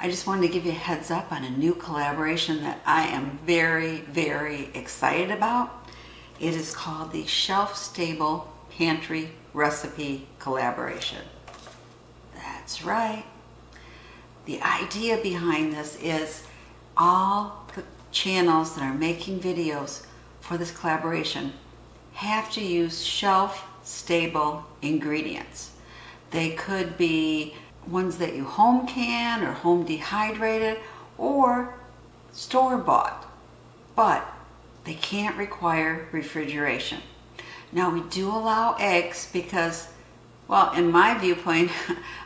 I just wanted to give you a heads up on a new collaboration that I am very, very excited about. It is called the Shelf Stable Pantry Recipe Collaboration. That's right. The idea behind this is all the channels that are making videos for this collaboration have to use shelf-stable ingredients. They could be ones that you home can or home dehydrated or store-bought, but they can't require refrigeration. Now we do allow eggs because, well, in my viewpoint,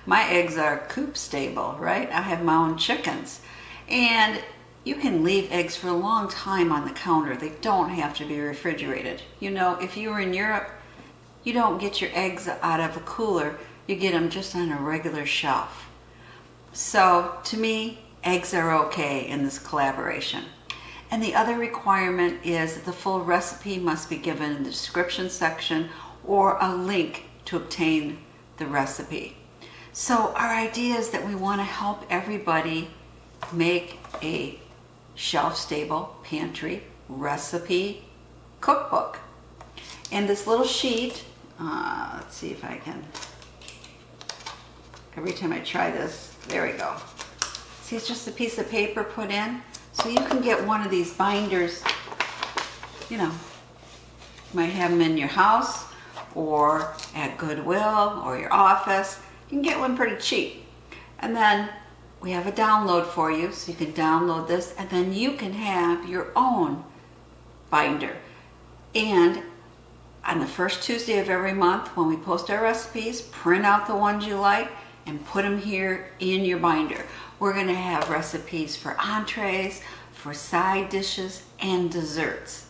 my eggs are coop stable, right? I have my own chickens. And you can leave eggs for a long time on the counter. They don't have to be refrigerated. You know, if you were in Europe, you don't get your eggs out of a cooler. You get them just on a regular shelf. So to me, eggs are okay in this collaboration. And the other requirement is that the full recipe must be given in the description section or a link to obtain the recipe. So our idea is that we want to help everybody make a shelf-stable pantry recipe cookbook. And this little sheet, let's see if I can, every time I try this, there we go. See, it's just a piece of paper put in. So you can get one of these binders, you know, you might have them in your house or at Goodwill or your office. You can get one pretty cheap. And then we have a download for you, so you can download this and then you can have your own binder. And on the first Tuesday of every month when we post our recipes, print out the ones you like and put them here in your binder. We're going to have recipes for entrees, for side dishes, and desserts.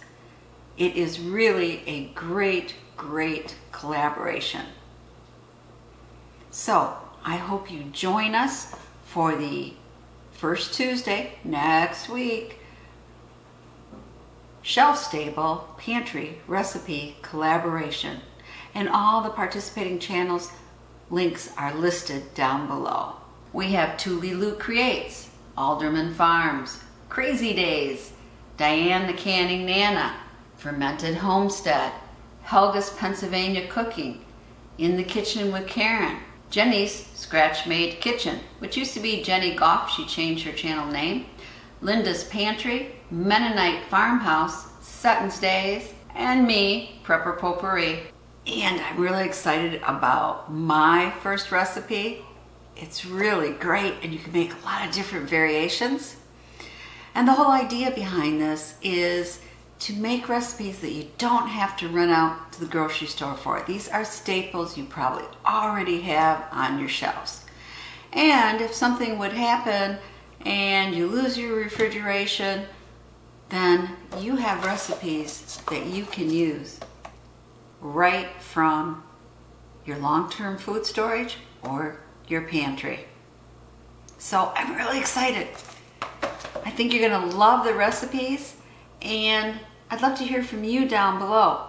It is really a great, great collaboration. So I hope you join us for the first Tuesday next week Shelf Stable Pantry Recipe Collaboration. And all the participating channels links are listed down below. We have Tulilu Creates, Alderman Farms, Crazy Days, Diane the Canning Nana, Fermented Homestead, Helga's Pennsylvania Cooking, In the Kitchen with Karen, Jenny's Scratch Made Kitchen, which used to be Jenny Goff, she changed her channel name, Linda's Pantry, Mennonite Farmhouse, Sutton's Days, and me, Prepper Potpourri. And I'm really excited about my first recipe. It's really great and you can make a lot of different variations. And the whole idea behind this is to make recipes that you don't have to run out to the grocery store for. These are staples you probably already have on your shelves. And if something would happen and you lose your refrigeration, then you have recipes that you can use right from your long-term food storage or your pantry. So I'm really excited. I think you're gonna love the recipes and I'd love to hear from you down below.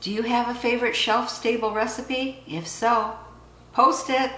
Do you have a favorite shelf-stable recipe? If so, post it.